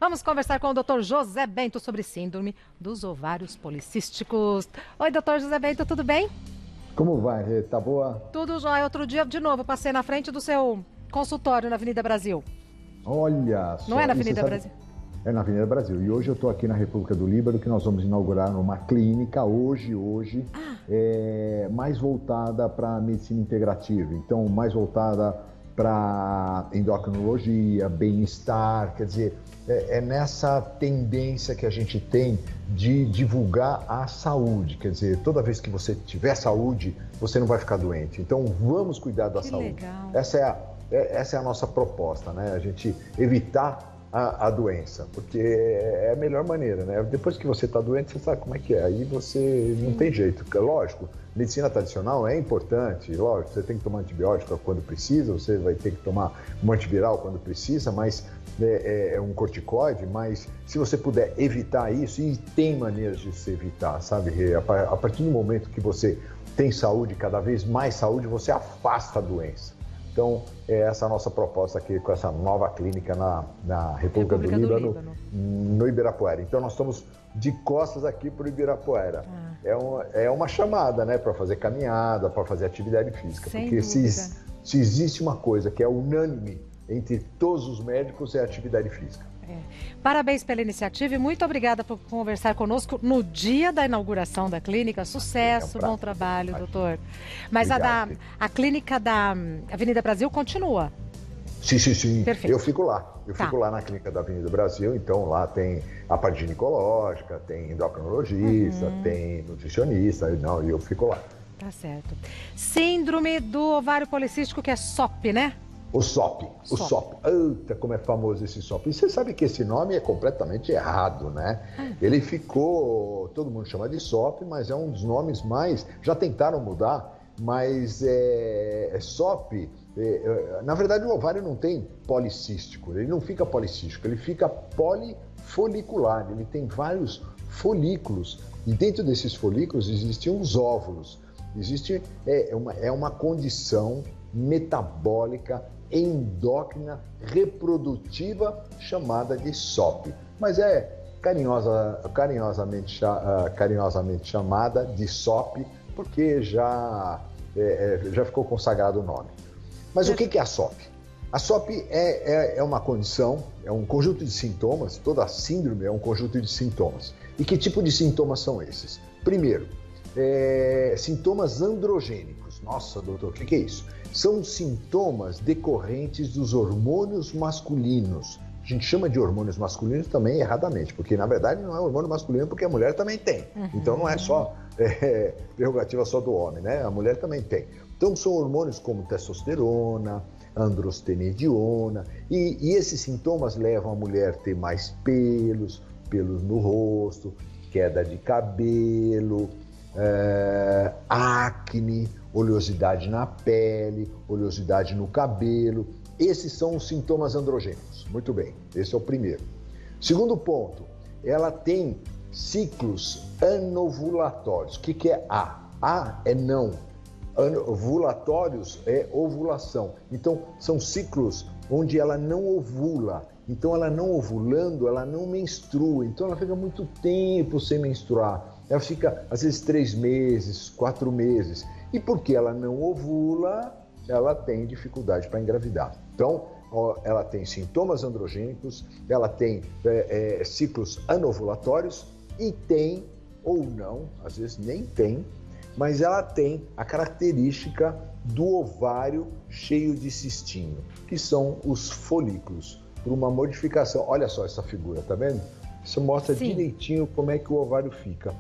Vamos conversar com o Dr. José Bento sobre síndrome dos ovários policísticos. Oi, Dr. José Bento, tudo bem? Como vai, Rê? Tá boa? Tudo jóia. Outro dia, de novo, passei na frente do seu consultório na Avenida Brasil. Olha só. Não é na Avenida Brasil? É na Avenida Brasil. E hoje eu estou aqui na República do Líbano, que nós vamos inaugurar uma clínica hoje, mais voltada para a medicina integrativa. Então, mais voltada para endocrinologia, bem-estar, quer dizer, é nessa tendência que a gente tem de divulgar a saúde, quer dizer, toda vez que você tiver saúde, você não vai ficar doente. Então, vamos cuidar da saúde. Legal. Essa é a nossa proposta, né? A gente evitar a doença, porque é a melhor maneira, né? Depois que você está doente, você sabe como é que é, aí você não tem jeito. Lógico, medicina tradicional é importante, lógico, você tem que tomar antibiótico quando precisa, você vai ter que tomar um antiviral quando precisa, mas é um corticoide, mas se você puder evitar isso, e tem maneiras de se evitar, sabe? A partir do momento que você tem saúde, cada vez mais saúde, você afasta a doença. Então, é essa a nossa proposta aqui com essa nova clínica na República do Líbano, no Ibirapuera. Então, nós estamos de costas aqui para o Ibirapuera. É uma chamada, né, para fazer caminhada, para fazer atividade física. Sem porque dúvida. se existe uma coisa que é unânime entre todos os médicos, é a atividade física. Parabéns pela iniciativa e muito obrigada por conversar conosco no dia da inauguração da clínica. Sucesso, bom trabalho, doutor. Mas Obrigado. a clínica da Avenida Brasil continua? Sim. Perfeito. Eu fico lá. Fico lá na clínica da Avenida Brasil, então lá tem a parte ginecológica, tem endocrinologista, tem nutricionista, e eu fico lá. Tá certo. Síndrome do ovário policístico, que é SOP, né? O SOP. Eita, como é famoso esse SOP. E você sabe que esse nome é completamente errado, né? Ele ficou, todo mundo chama de SOP, mas é um dos nomes mais, já tentaram mudar, mas SOP, na verdade o ovário não tem policístico, ele não fica policístico, ele fica polifolicular, ele tem vários folículos, e dentro desses folículos existem os óvulos. Existe uma condição metabólica endócrina reprodutiva chamada de SOP, mas é carinhosamente chamada de SOP porque já ficou consagrado o nome. Mas o que é a SOP? A SOP é uma condição, é um conjunto de sintomas, toda síndrome é um conjunto de sintomas. E que tipo de sintomas são esses? Primeiro, sintomas androgênicos. Nossa, doutor, o que é isso? São sintomas decorrentes dos hormônios masculinos. A gente chama de hormônios masculinos também erradamente, porque na verdade não é hormônio masculino, porque a mulher também tem. Então não é só prerrogativa só do homem, né? A mulher também tem. Então são hormônios como testosterona, androstenediona, e esses sintomas levam a mulher a ter mais pelos no rosto, queda de cabelo, acne, oleosidade na pele, oleosidade no cabelo. Esses são os sintomas androgênicos. Muito bem, esse é o primeiro. Segundo ponto, ela tem ciclos anovulatórios. O que é A? A é não. Ovulatórios é ovulação. Então, são ciclos onde ela não ovula. Então, ela não ovulando, ela não menstrua. Então, ela fica muito tempo sem menstruar. Ela fica, às vezes, 3 meses, 4 meses. E porque ela não ovula, ela tem dificuldade para engravidar. Então, ela tem sintomas androgênicos, ela tem ciclos anovulatórios e tem, ou não, às vezes nem tem, mas ela tem a característica do ovário cheio de cistinho, que são os folículos, por uma modificação. Olha só essa figura, tá vendo? Isso mostra direitinho como é que o ovário fica.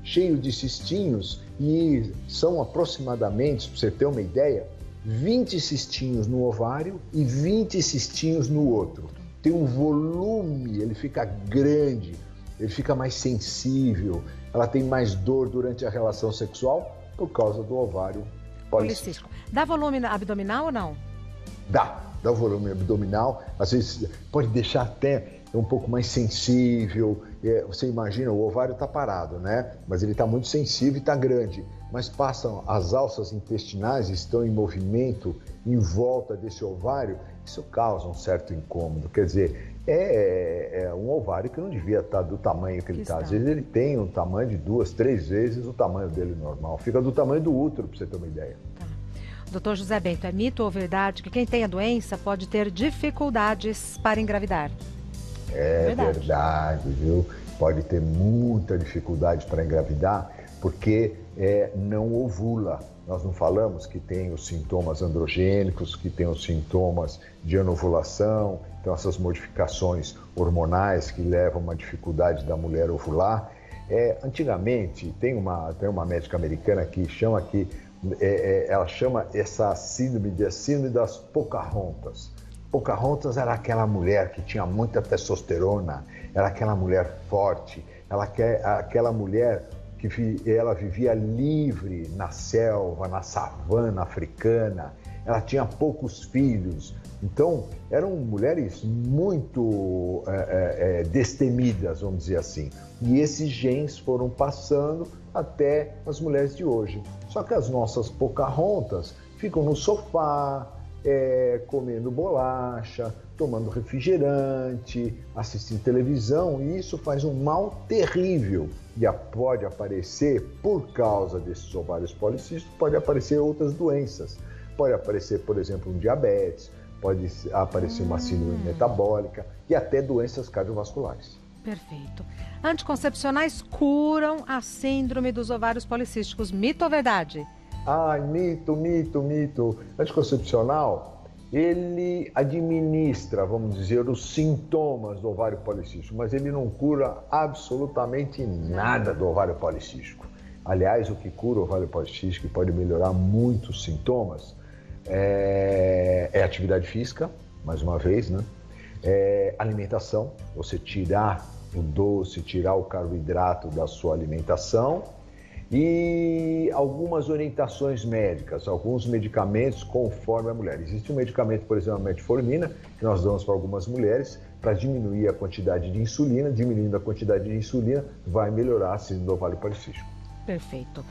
Cheio de cistinhos, e são aproximadamente, para você ter uma ideia, 20 cistinhos no ovário e 20 cistinhos no outro. Tem um volume, ele fica grande, ele fica mais sensível, ela tem mais dor durante a relação sexual por causa do ovário policístico. Dá volume abdominal ou não? Dá volume abdominal, às vezes pode deixar até um pouco mais sensível. Você imagina, o ovário está parado, né? Mas ele está muito sensível e está grande. Mas passam as alças intestinais, estão em movimento em volta desse ovário, isso causa um certo incômodo. Quer dizer, É um ovário que não devia estar do tamanho que ele está. Às vezes ele tem um tamanho de 2, 3 vezes o tamanho dele normal. Fica do tamanho do útero, para você ter uma ideia. Tá. Doutor José Bento, é mito ou verdade que quem tem a doença pode ter dificuldades para engravidar? É verdade, viu? Pode ter muita dificuldade para engravidar porque não ovula. Nós não falamos que tem os sintomas androgênicos, que tem os sintomas de anovulação, então essas modificações hormonais que levam a uma dificuldade da mulher ovular. Antigamente, tem uma médica americana que chama ela chama essa síndrome de síndrome das Pocahontas. Pocahontas era aquela mulher que tinha muita testosterona, era aquela mulher forte, aquela mulher que ela vivia livre na selva, na savana africana, ela tinha poucos filhos. Então, eram mulheres muito destemidas, vamos dizer assim. E esses genes foram passando até as mulheres de hoje. Só que as nossas Pocahontas ficam no sofá, comendo bolacha, tomando refrigerante, assistindo televisão, e isso faz um mal terrível. E pode aparecer, por causa desses ovários policísticos, pode aparecer outras doenças. Pode aparecer, por exemplo, um diabetes, pode aparecer uma síndrome metabólica e até doenças cardiovasculares. Perfeito. Anticoncepcionais curam a síndrome dos ovários policísticos. Mito ou verdade? Ai, mito. Anticoncepcional, ele administra, vamos dizer, os sintomas do ovário policístico, mas ele não cura absolutamente nada do ovário policístico. Aliás, o que cura o ovário policístico e pode melhorar muitos sintomas é atividade física, mais uma vez, né? Alimentação, você tirar o doce, tirar o carboidrato da sua alimentação e algumas orientações médicas, alguns medicamentos conforme a mulher. Existe um medicamento, por exemplo, a metformina, que nós damos para algumas mulheres para diminuir a quantidade de insulina. Diminuindo a quantidade de insulina, vai melhorar a síndrome do ovário policístico. Perfeito.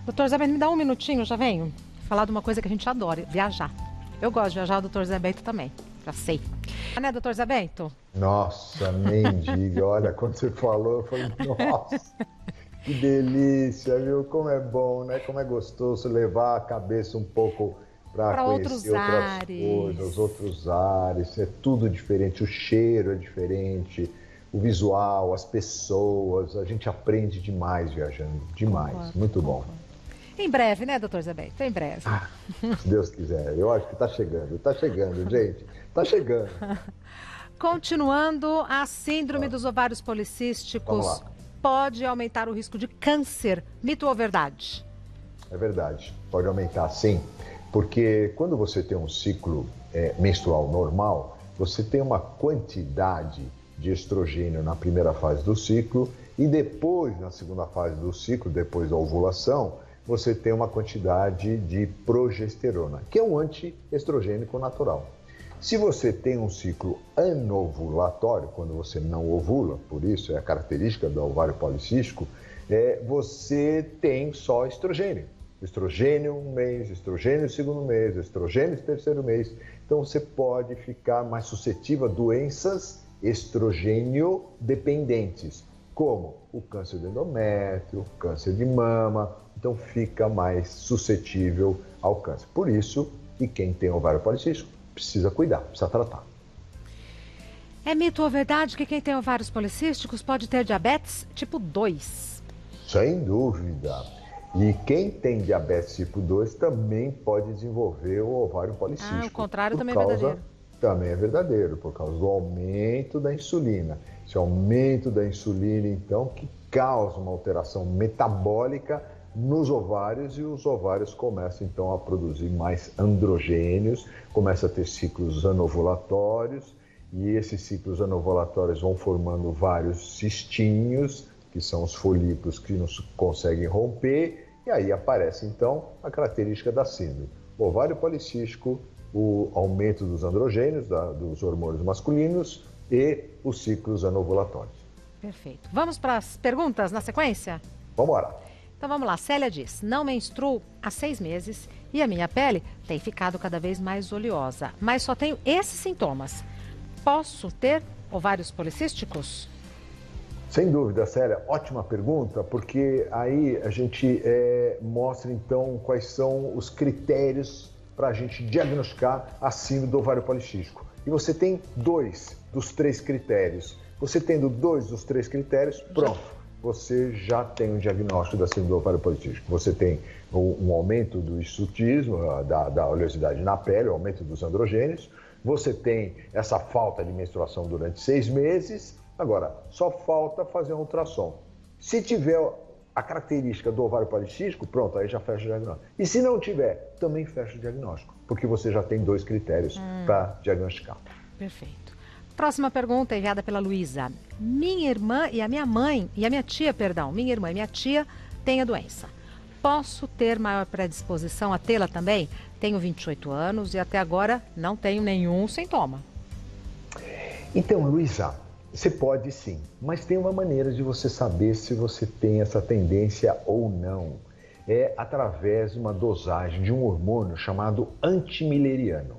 Doutor Zé Bento, me dá um minutinho, já venho falar de uma coisa que a gente adora, viajar. Eu gosto de viajar, o doutor Zé Bento também, já sei. Né, doutor Zé Bento? Nossa, nem diga. Olha, quando você falou, eu falei, nossa, que delícia, viu? Como é bom, né? Como é gostoso levar a cabeça um pouco para conhecer outras coisas, outros ares. É tudo diferente, o cheiro é diferente, o visual, as pessoas. A gente aprende demais viajando, demais. Concordo, muito bom. Em breve, né, doutor Zé Bento? Em breve. Se Deus quiser. Eu acho que está chegando, gente. Está chegando. Continuando, a síndrome dos ovários policísticos pode aumentar o risco de câncer. Mito ou verdade? É verdade, pode aumentar sim, porque quando você tem um ciclo menstrual normal, você tem uma quantidade de estrogênio na primeira fase do ciclo e depois, na segunda fase do ciclo, depois da ovulação, você tem uma quantidade de progesterona, que é um antiestrogênico natural. Se você tem um ciclo anovulatório, quando você não ovula, por isso é a característica do ovário policístico, você tem só estrogênio. Estrogênio um mês, estrogênio no segundo mês, estrogênio no terceiro mês. Então você pode ficar mais suscetível a doenças estrogênio dependentes, como o câncer do endométrio, câncer de mama. Então fica mais suscetível ao câncer. Por isso que quem tem ovário policístico precisa cuidar, precisa tratar. É mito ou verdade que quem tem ovários policísticos pode ter diabetes tipo 2? Sem dúvida. E quem tem diabetes tipo 2 também pode desenvolver o ovário policístico. O contrário também é verdadeiro. Também é verdadeiro, por causa do aumento da insulina. Esse aumento da insulina, então, que causa uma alteração metabólica nos ovários, e os ovários começam então a produzir mais androgênios, começa a ter ciclos anovulatórios, e esses ciclos anovulatórios vão formando vários cistinhos, que são os folículos que não conseguem romper, e aí aparece então a característica da síndrome. O ovário policístico, o aumento dos androgênios, dos hormônios masculinos e os ciclos anovulatórios. Perfeito. Vamos para as perguntas na sequência? Vamos lá. Então vamos lá, Célia diz, não menstruo há 6 meses e a minha pele tem ficado cada vez mais oleosa, mas só tenho esses sintomas. Posso ter ovários policísticos? Sem dúvida, Célia, ótima pergunta, porque aí a gente mostra então quais são os critérios para a gente diagnosticar a síndrome do ovário policístico. E você tem 2 dos 3 critérios. Você tendo 2 dos 3 critérios, pronto, você já tem um diagnóstico da síndrome do ovário policístico. Você tem um aumento do hirsutismo, da oleosidade na pele, o aumento dos androgênios. Você tem essa falta de menstruação durante 6 meses. Agora, só falta fazer um ultrassom. Se tiver a característica do ovário policístico, pronto, aí já fecha o diagnóstico. E se não tiver, também fecha o diagnóstico, porque você já tem 2 critérios para diagnosticar. Perfeito. Próxima pergunta enviada pela Luísa. Minha irmã e a minha tia, têm a doença. Posso ter maior predisposição a tê-la também? Tenho 28 anos e até agora não tenho nenhum sintoma. Então, Luísa, você pode sim, mas tem uma maneira de você saber se você tem essa tendência ou não. É através de uma dosagem de um hormônio chamado antimileriano.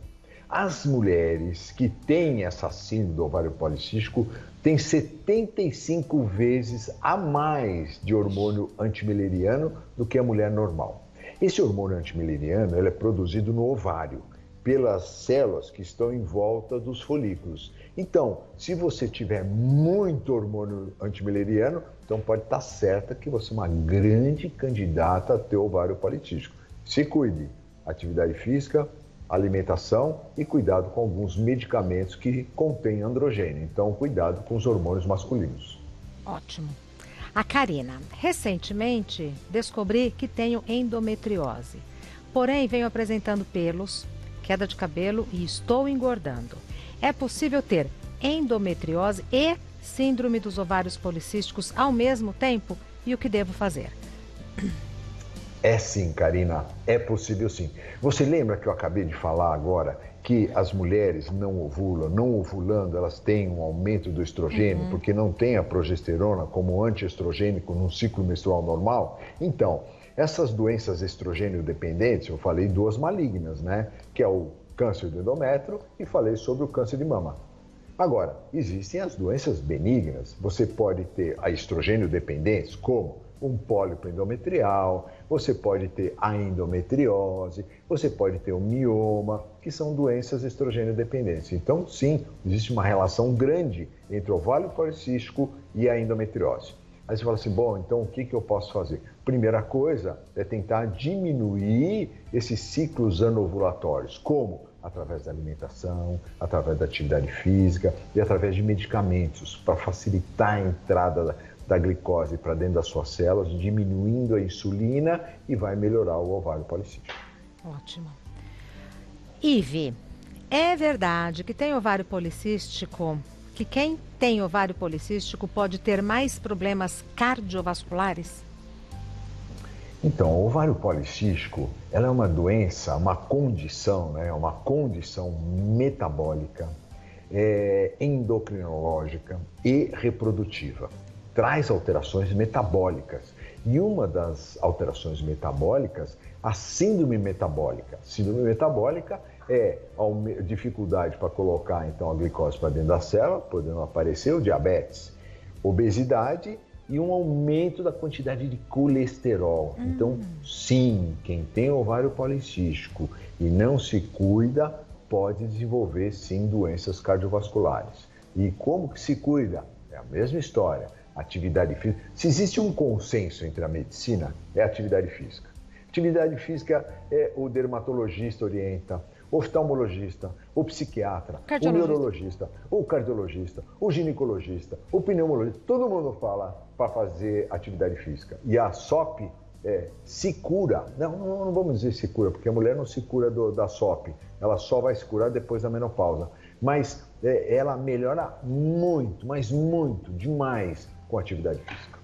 As mulheres que têm essa síndrome do ovário policístico têm 75 vezes a mais de hormônio antimileriano do que a mulher normal. Esse hormônio antimileriano ele é produzido no ovário, pelas células que estão em volta dos folículos. Então, se você tiver muito hormônio antimileriano, então pode estar certa que você é uma grande candidata a ter ovário policístico. Se cuide, atividade física, alimentação e cuidado com alguns medicamentos que contêm androgênio. Então, cuidado com os hormônios masculinos. Ótimo. A Karina, recentemente descobri que tenho endometriose. Porém, venho apresentando pelos, queda de cabelo e estou engordando. É possível ter endometriose e síndrome dos ovários policísticos ao mesmo tempo? E o que devo fazer? É sim, Karina, é possível sim. Você lembra que eu acabei de falar agora que as mulheres não ovulam, não ovulando, elas têm um aumento do estrogênio porque não tem a progesterona como antiestrogênico num ciclo menstrual normal? Então, essas doenças estrogênio dependentes, eu falei 2 malignas, né? Que é o câncer do endométrio e falei sobre o câncer de mama. Agora, existem as doenças benignas. Você pode ter a estrogênio dependentes, como um pólipo endometrial, você pode ter a endometriose, você pode ter o mioma, que são doenças estrogênio dependentes. Então, sim, existe uma relação grande entre o ovário policístico e a endometriose. Aí você fala assim, bom, então o que eu posso fazer? Primeira coisa é tentar diminuir esses ciclos anovulatórios. Como? Através da alimentação, através da atividade física e através de medicamentos para facilitar a entrada da glicose para dentro das suas células, diminuindo a insulina e vai melhorar o ovário policístico. Ótimo. Ive, é verdade que tem ovário policístico, que quem tem ovário policístico pode ter mais problemas cardiovasculares? Então, o ovário policístico, ela é uma doença, uma condição, né? Uma condição metabólica, endocrinológica e reprodutiva. Traz alterações metabólicas. E uma das alterações metabólicas, a síndrome metabólica. Síndrome metabólica é a dificuldade para colocar então a glicose para dentro da célula, podendo aparecer o diabetes, obesidade e um aumento da quantidade de colesterol. Então, sim, quem tem ovário policístico e não se cuida, pode desenvolver sim doenças cardiovasculares. E como que se cuida? É a mesma história. Atividade física. Se existe um consenso entre a medicina, é a atividade física. Atividade física é o dermatologista orienta, o oftalmologista, o psiquiatra, o neurologista, o cardiologista, o ginecologista, o pneumologista. Todo mundo fala para fazer atividade física. E a SOP se cura. Não vamos dizer se cura, porque a mulher não se cura da SOP. Ela só vai se curar depois da menopausa. Mas ela melhora muito, mas muito, demais com a atividade física.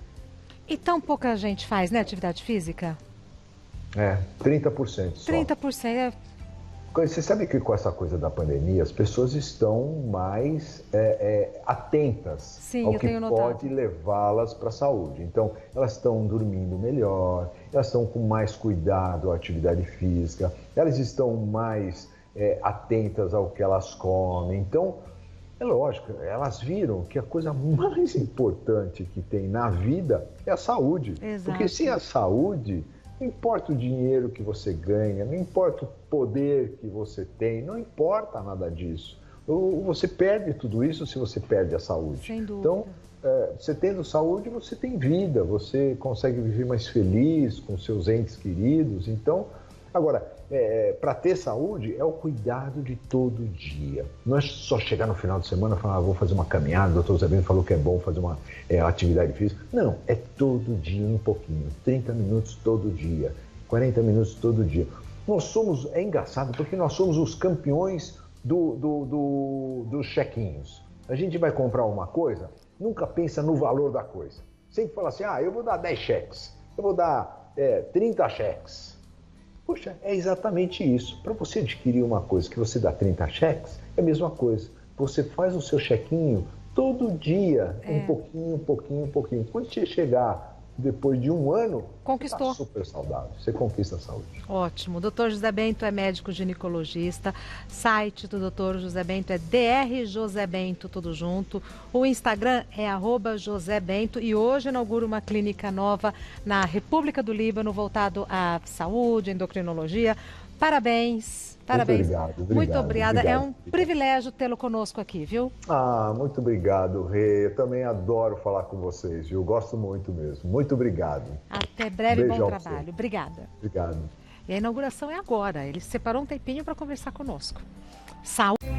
E tão pouca gente faz, né, atividade física? 30% só. 30%. Você sabe que com essa coisa da pandemia, as pessoas estão mais atentas Sim, ao que pode levá-las para a saúde. Então, elas estão dormindo melhor, elas estão com mais cuidado à atividade física, elas estão mais atentas ao que elas comem. Então, É lógico, elas viram que a coisa mais importante que tem na vida é a saúde. Exato. Porque sem a saúde, não importa o dinheiro que você ganha, não importa o poder que você tem, não importa nada disso. Você perde tudo isso se você perde a saúde. Sem dúvida. Então, você tendo saúde, você tem vida, você consegue viver mais feliz com seus entes queridos. Então, agora, para ter saúde é o cuidado de todo dia. Não é só chegar no final de semana e falar, vou fazer uma caminhada, o doutor Zé Bento falou que é bom fazer uma atividade física. Não, é todo dia um pouquinho, 30 minutos todo dia, 40 minutos todo dia. É engraçado porque nós somos os campeões dos chequinhos. A gente vai comprar uma coisa, nunca pensa no valor da coisa. Sempre fala assim, eu vou dar 10 cheques, eu vou dar 30 cheques. Poxa, é exatamente isso. Para você adquirir uma coisa que você dá 30 cheques, é a mesma coisa. Você faz o seu chequinho todo dia, um pouquinho, um pouquinho, um pouquinho. Quando você chegar depois de um ano, conquistou. Você está super saudável, você conquista a saúde. Ótimo. Dr. José Bento é médico ginecologista. Site do Dr. José Bento é Dr. José Bento, tudo junto. O Instagram é @JoséBento e hoje inaugura uma clínica nova na República do Líbano, voltado à saúde, endocrinologia. Parabéns. Parabéns. Muito obrigada. É um privilégio tê-lo conosco aqui, viu? Muito obrigado, Rê. Eu também adoro falar com vocês, viu? Gosto muito mesmo. Muito obrigado. Até breve, bom trabalho. Obrigada. Obrigado. E a inauguração é agora. Ele separou um tempinho para conversar conosco. Saúde.